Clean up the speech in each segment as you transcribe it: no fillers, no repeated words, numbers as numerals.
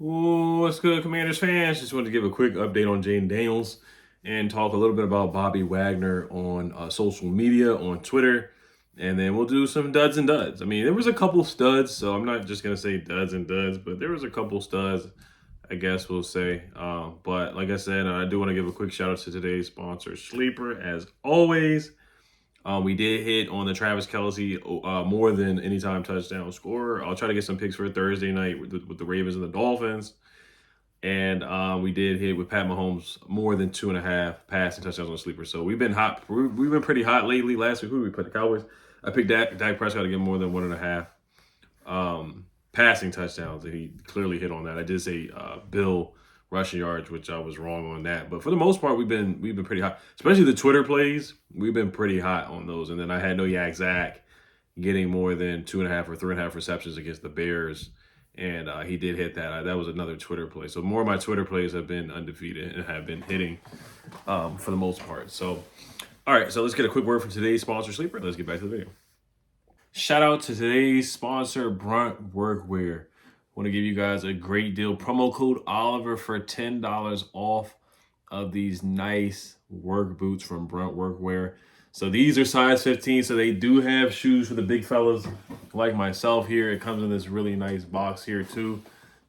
What's good, Commanders fans? Just wanted to give a quick update on Jayden Daniels and talk a little bit about Bobby Wagner on social media, on Twitter, and then we'll do some duds and duds. I mean, there was a couple studs, so I'm not just gonna say duds and duds, but there was a couple studs, I guess we'll say. But like I said, I do want to give a quick shout out to today's sponsor, Sleeper, as always. We did hit on the Travis Kelce more than anytime touchdown scorer. I'll try to get some picks for Thursday night with the Ravens and the Dolphins. And we did hit with Pat Mahomes more than 2.5 passing touchdowns on Sleeper. So we've been hot. We've been pretty hot lately. Last week, who did we put? The Cowboys. I picked Dak Prescott to get more than 1.5 passing touchdowns, and he clearly hit on that. I did say Bill rushing yards, which I was wrong on that. But for the most part, we've been pretty hot, especially the Twitter plays. We've been pretty hot on those. And then I had No Yak Zach getting more than 2.5 or 3.5 receptions against the Bears, and he did hit that. That was another Twitter play. So more of my Twitter plays have been undefeated and have been hitting for the most part. So, all right. So let's get a quick word from today's sponsor, Sleeper. Let's get back to the video. Shout out to today's sponsor, Brunt Workwear. Want to give you guys a great deal. Promo code Oliver for $10 off of these nice work boots from Brunt Workwear. So these are size 15, so they do have shoes for the big fellas like myself here. It comes in this really nice box here too.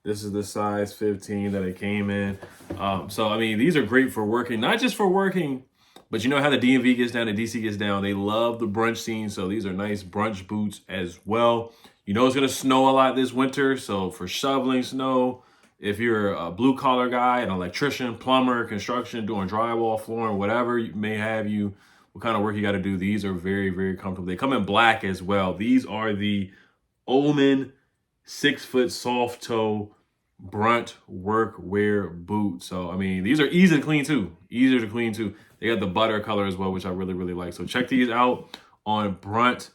This is the size 15 that it came in. So, I mean, these are great for working, not just for working, but you know how the DMV gets down, the DC gets down. They love the brunch scene, so these are nice brunch boots as well. You know it's going to snow a lot this winter, so for shoveling snow, if you're a blue-collar guy, an electrician, plumber, construction, doing drywall, flooring, whatever you may have you, what kind of work you got to do, these are very, very comfortable. They come in black as well. These are the Omen 6-foot soft toe Brunt Workwear boot. So, I mean, these are easy to clean too. Easier to clean too. They got the butter color as well, which I really, really like. So check these out on brunt.com.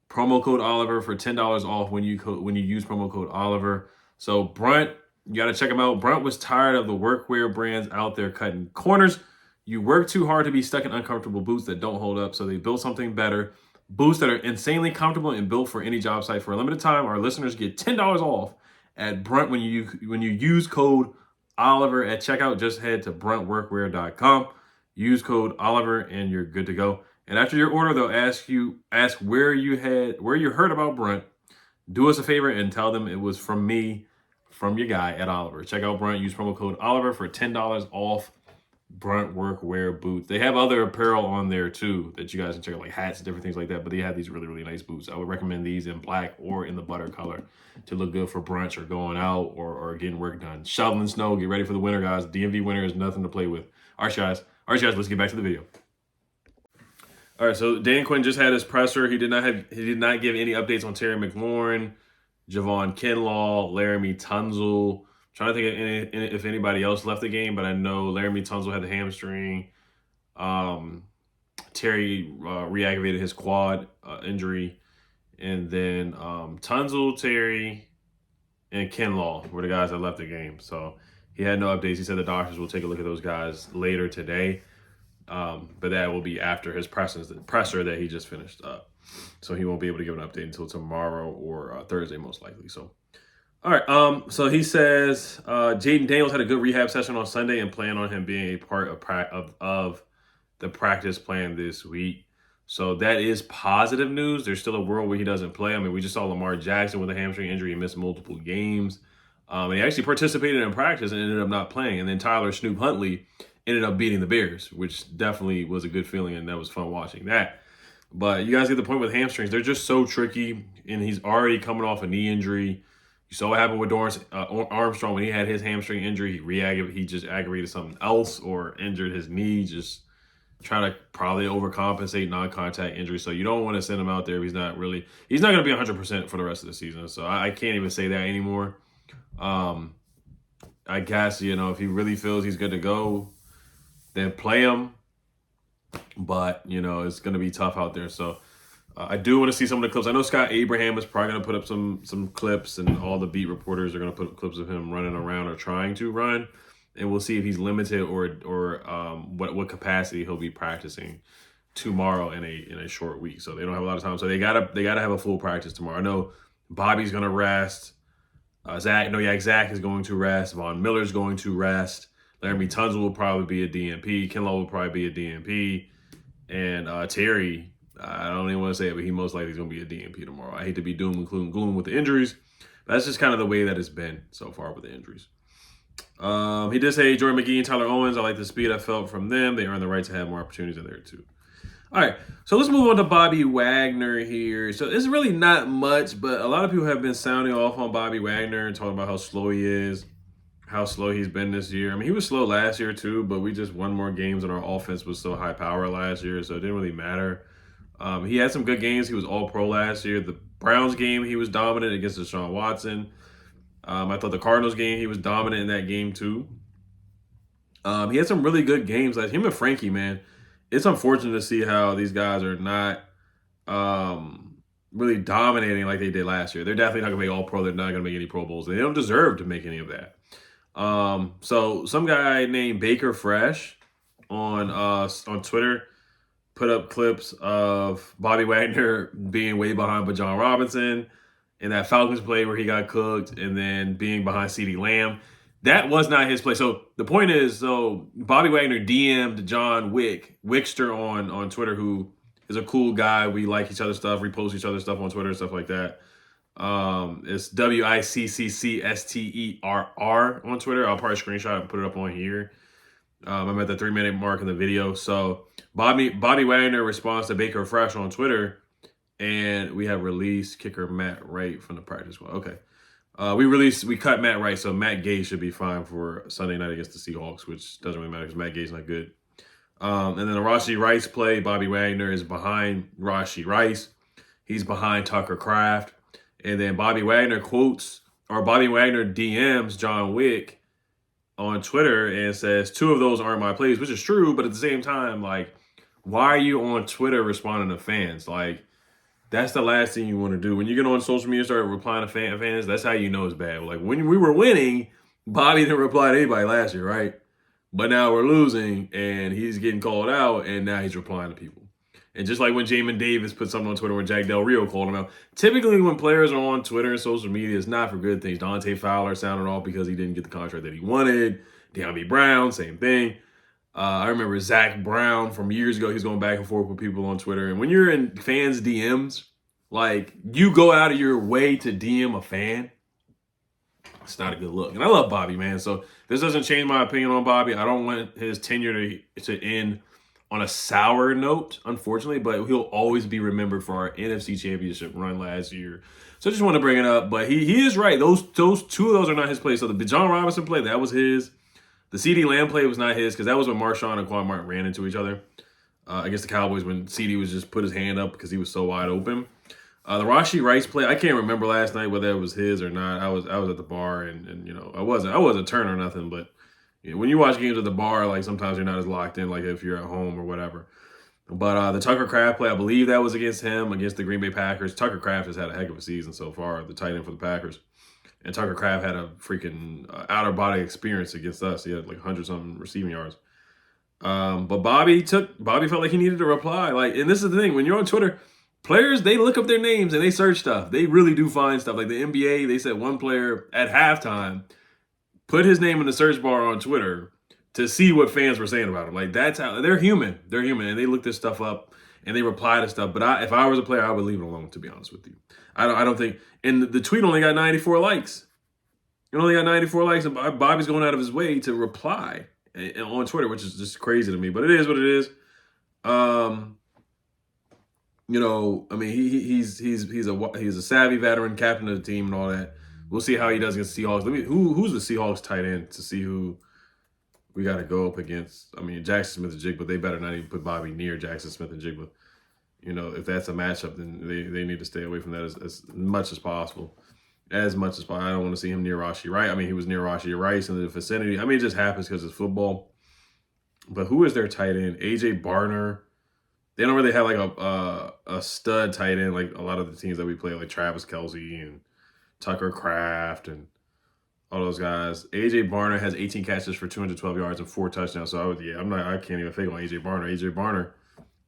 Promo code Oliver for $10 off when you use promo code Oliver. So Brunt, you got to check them out. Brunt was tired of the workwear brands out there cutting corners. You work too hard to be stuck in uncomfortable boots that don't hold up, so they built something better. Boots that are insanely comfortable and built for any job site. For a limited time, our listeners get $10 off at Brunt when you use code Oliver at checkout. Just head to bruntworkwear.com. Use code Oliver and you're good to go. And after your order, they'll ask where you heard about Brunt. Do us a favor and tell them it was from me, from your guy at Oliver. Check out Brunt. Use promo code Oliver for $10 off Brunt Workwear boots. They have other apparel on there too that you guys can check out, like hats and different things like that. But they have these really, really nice boots. I would recommend these in black or in the butter color to look good for brunch or going out or getting work done. Shoveling snow, get ready for the winter, guys. DMV winter is nothing to play with. All right, guys, let's get back to the video. All right, so Dan Quinn just had his presser. He did not give any updates on Terry McLaurin, Javon Kinlaw, Laramie Tunzel. Trying to think if anybody else left the game, but I know Laramie Tunzel had the hamstring. Terry reactivated his quad injury. And then Tunzel, Terry, and Kinlaw were the guys that left the game. So he had no updates. He said the doctors will take a look at those guys later today. But that will be after his presser that he just finished up. So he won't be able to give an update until tomorrow or Thursday, most likely. So, all right. So he says Jayden Daniels had a good rehab session on Sunday and plan on him being a part of the practice plan this week. So that is positive news. There's still a world where he doesn't play. I mean, we just saw Lamar Jackson with a hamstring injury and missed multiple games. And he actually participated in practice and ended up not playing. And then Tyler Snoop Huntley ended up beating the Bears, which definitely was a good feeling, and that was fun watching that. But you guys get the point with hamstrings. They're just so tricky, and he's already coming off a knee injury. You saw what happened with Dorrance Armstrong when he had his hamstring injury. He just aggravated something else or injured his knee, just trying to probably overcompensate non-contact injury. So you don't want to send him out there if he's not going to be 100% for the rest of the season. So I can't even say that anymore. I guess, if he really feels he's good to go, then play him. But, it's going to be tough out there. So I do want to see some of the clips. I know Scott Abraham is probably going to put up some clips, and all the beat reporters are going to put up clips of him running around or trying to run. And we'll see if he's limited or what capacity he'll be practicing tomorrow in a short week. So they don't have a lot of time. So they gotta have a full practice tomorrow. I know Bobby's going to rest. Zach is going to rest. Von Miller's going to rest. Laramie Tunzel will probably be a DNP. Kinlaw will probably be a DNP. And Terry, I don't even want to say it, but he most likely is going to be a DNP tomorrow. I hate to be doom and gloom with the injuries. But that's just kind of the way that it's been so far with the injuries. He did say Jordan McGee and Tyler Owens. I like the speed I felt from them. They earned the right to have more opportunities in there too. All right, so let's move on to Bobby Wagner here. So it's really not much, but a lot of people have been sounding off on Bobby Wagner and talking about how slow he is, how slow he's been this year. I mean, he was slow last year too, but we just won more games and our offense was so high power last year, so it didn't really matter. He had some good games. He was all-pro last year. The Browns game, he was dominant against Deshaun Watson. I thought the Cardinals game, he was dominant in that game too. He had some really good games. Like him and Frankie, man. It's unfortunate to see how these guys are not really dominating like they did last year. They're definitely not going to make all-pro. They're not going to make any Pro Bowls. They don't deserve to make any of that. So some guy named Baker Fresh on Twitter put up clips of Bobby Wagner being way behind Bijan Robinson in that Falcons play where he got cooked, and then being behind CeeDee Lamb. That was not his play. So the point is, so Bobby Wagner DM'd John Wickster on Twitter, who is a cool guy. We like each other's stuff, repost each other's stuff on Twitter and stuff like that. It's WICCCSTERR on Twitter. I'll probably screenshot and put it up on here. I'm at the 3-minute mark in the video. So Bobby Wagner responds to Baker Fresh on Twitter, and we have released kicker Matt Wright from the practice squad. Okay. We cut Matt Wright, so Matt Gay should be fine for Sunday night against the Seahawks, which doesn't really matter because Matt Gay's not good. And then the Rashee Rice play, Bobby Wagner is behind Rashee Rice. He's behind Tucker Kraft. And then Bobby Wagner DMs John Wick on Twitter and says, 2 of those aren't my plays, which is true, but at the same time, like, why are you on Twitter responding to fans? Like, that's the last thing you want to do. When you get on social media and start replying to fans, that's how you know it's bad. Like, when we were winning, Bobby didn't reply to anybody last year, right? But now we're losing, and he's getting called out, and now he's replying to people. And just like when Jamin Davis put something on Twitter when Jack Del Rio called him out, typically when players are on Twitter and social media, it's not for good things. Dante Fowler sounded off because he didn't get the contract that he wanted. De'Ami Brown, same thing. I remember Zach Brown from years ago. He's going back and forth with people on Twitter. And when you're in fans' DMs, like, you go out of your way to DM a fan, it's not a good look. And I love Bobby, man. So this doesn't change my opinion on Bobby. I don't want his tenure to end on a sour note, unfortunately, but he'll always be remembered for our NFC Championship run last year. So I just want to bring it up. But he is right. Those 2 of those are not his plays. So the Bijan Robinson play, that was his. The CeeDee Lamb play was not his, because that was when Marshawn and Quan Martin ran into each other against the Cowboys, when CeeDee was just put his hand up because he was so wide open. The Rashee Rice play, I can't remember last night whether it was his or not. I was at the bar, and you know, I wasn't turn or nothing, but you know, when you watch games at the bar, like, sometimes you're not as locked in like if you're at home or whatever. But the Tucker Kraft play, I believe that was against him, against the Green Bay Packers. Tucker Kraft has had a heck of a season so far, the tight end for the Packers. And Tucker Kraft had a freaking outer-body experience against us. He had like 100-something receiving yards. But Bobby felt like he needed to reply. Like, and this is the thing, when you're on Twitter, players, they look up their names and they search stuff. They really do find stuff. Like the NBA, they said one player at halftime put his name in the search bar on Twitter to see what fans were saying about him. Like, that's how they're human. They're human, and they look this stuff up and they reply to stuff. But if I was a player, I would leave it alone, to be honest with you. I don't think. And the tweet only got 94 likes. It only got 94 likes, and Bobby's going out of his way to reply on Twitter, which is just crazy to me. But it is what it is. You know, I mean, he's a savvy veteran, captain of the team, and all that. We'll see how he does against the Seahawks. Who's the Seahawks tight end to see who we got to go up against? I mean, Jackson Smith and Jigba, they better not even put Bobby near Jackson Smith and Jigba. You know, if that's a matchup, then they need to stay away from that as much as possible. As much as possible. I don't want to see him near Rashee Rice. I mean, he was near Rashee Rice in the vicinity. I mean, it just happens because it's football. But who is their tight end? A.J. Barner. They don't really have like a stud tight end like a lot of the teams that we play, like Travis Kelce and Tucker Kraft and all those guys. A.J. Barner has 18 catches for 212 yards and 4 touchdowns. So I can't even fake on A.J. Barner. A.J. Barner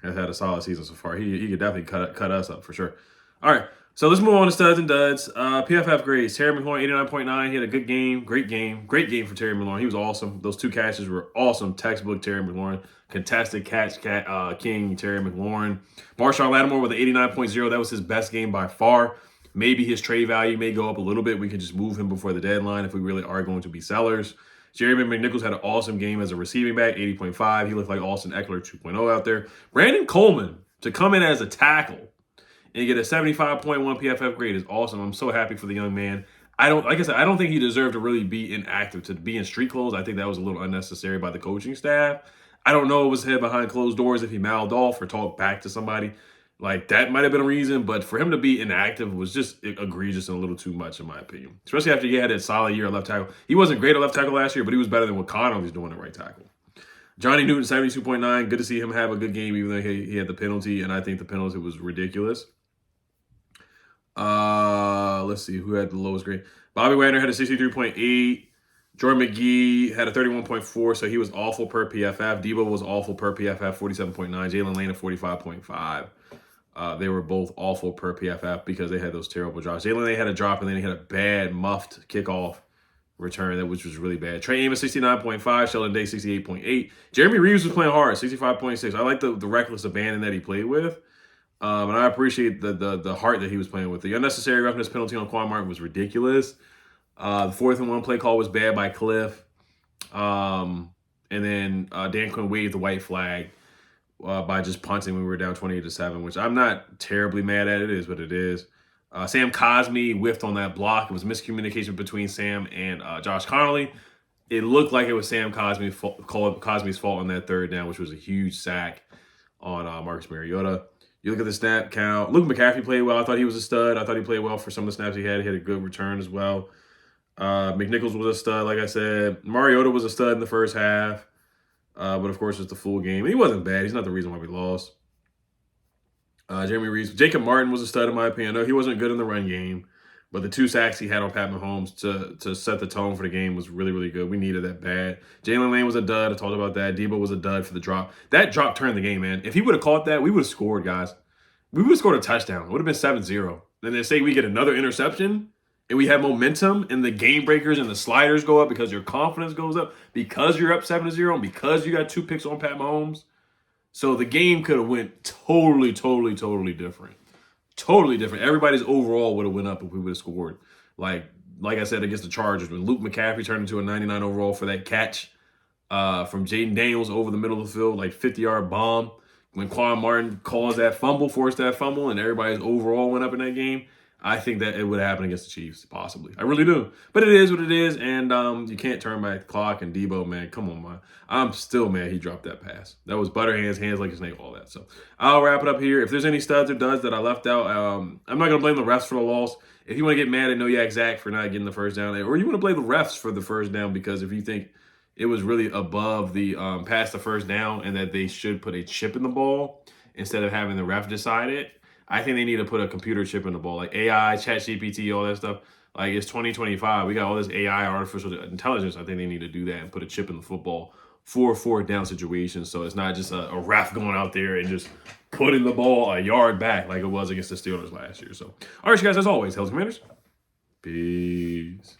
has had a solid season so far. He could definitely cut us up for sure. All right, So let's move on to studs and duds. PFF grades. Terry McLaurin, 89.9. He had a good game. Great game. Great game for Terry McLaurin. He was awesome. Those 2 catches were awesome. Textbook Terry McLaurin. Contested catch king Terry McLaurin. Marshawn Lattimore with an 89.0. That was his best game by far. Maybe his trade value may go up a little bit. We could just move him before the deadline if we really are going to be sellers. Jeremy McNichols had an awesome game as a receiving back, 80.5. He looked like Austin Eckler 2.0 out there. Brandon Coleman to come in as a tackle and get a 75.1 PFF grade is awesome. I'm so happy for the young man. Like I said, I don't think he deserved to really be inactive, to be in street clothes. I think that was a little unnecessary by the coaching staff. I don't know what was said behind closed doors if he mouthed off or talked back to somebody. Like, that might have been a reason, but for him to be inactive was just egregious and a little too much, in my opinion. Especially after he had a solid year at left tackle. He wasn't great at left tackle last year, but he was better than what Connolly's doing at right tackle. Johnny Newton, 72.9. Good to see him have a good game, even though he had the penalty, and I think the penalty was ridiculous. Let's see who had the lowest grade. Bobby Wagner had a 63.8. Jordan McGee had a 31.4, so he was awful per PFF. Debo was awful per PFF, 47.9. Jalen Lane at 45.5. They were both awful per PFF because they had those terrible drops. Jalen Lane had a drop, and then he had a bad muffed kickoff return, which was really bad. Trey Amos, 69.5. Sheldon Day, 68.8. Jeremy Reeves was playing hard, 65.6. I like the reckless abandon that he played with. And I appreciate the heart that he was playing with. The unnecessary roughness penalty on Quan Martin was ridiculous. The 4th and 1 play call was bad by Cliff. And then Dan Quinn waved the white flag by just punting when we were down 28-7, which I'm not terribly mad at. It is what it is. Sam Cosmi whiffed on that block. It was miscommunication between Sam and Josh Connolly. It looked like it was Sam Cosmi's fault on that 3rd down, which was a huge sack on Marcus Mariota. You look at the snap count. Luke McCaffrey played well. I thought he was a stud. I thought he played well for some of the snaps he had. He had a good return as well. McNichols was a stud, like I said. Mariota was a stud in the first half. But, of course, it's the full game. He wasn't bad. He's not the reason why we lost. Jeremy Reeves. Jacob Martin was a stud, in my opinion. No, he wasn't good in the run game. But the 2 sacks he had on Pat Mahomes to set the tone for the game was really, really good. We needed that bad. Jalen Lane was a dud. I talked about that. Debo was a dud for the drop. That drop turned the game, man. If he would have caught that, we would have scored, guys. We would have scored a touchdown. It would have been 7-0. Then they say we get another interception and we have momentum and the game breakers and the sliders go up because your confidence goes up because you're up 7-0 and because you got 2 picks on Pat Mahomes. So the game could have went totally different. Totally different. Everybody's overall would have went up if we would have scored. Like I said, against the Chargers, when Luke McCaffrey turned into a 99 overall for that catch from Jayden Daniels over the middle of the field, like 50-yard bomb. When Quan Martin caused that fumble, forced that fumble, and everybody's overall went up in that game, I think that it would happen against the Chiefs, possibly. I really do. But it is what it is, and you can't turn back the clock. And Debo, man, come on, man. I'm still mad he dropped that pass. That was butter hands like a snake, all that. So I'll wrap it up here. If there's any studs or duds that I left out, I'm not going to blame the refs for the loss. If you want to get mad at No Yak Zach for not getting the first down, or you want to blame the refs for the first down because if you think it was really above the past the first down and that they should put a chip in the ball instead of having the ref decide it, I think they need to put a computer chip in the ball, like AI, ChatGPT, all that stuff. Like, it's 2025. We got all this AI, artificial intelligence. I think they need to do that and put a chip in the football for 4th down situations. So it's not just a ref going out there and just putting the ball a yard back like it was against the Steelers last year. So, all right, you guys, as always, Hells Commanders. Peace.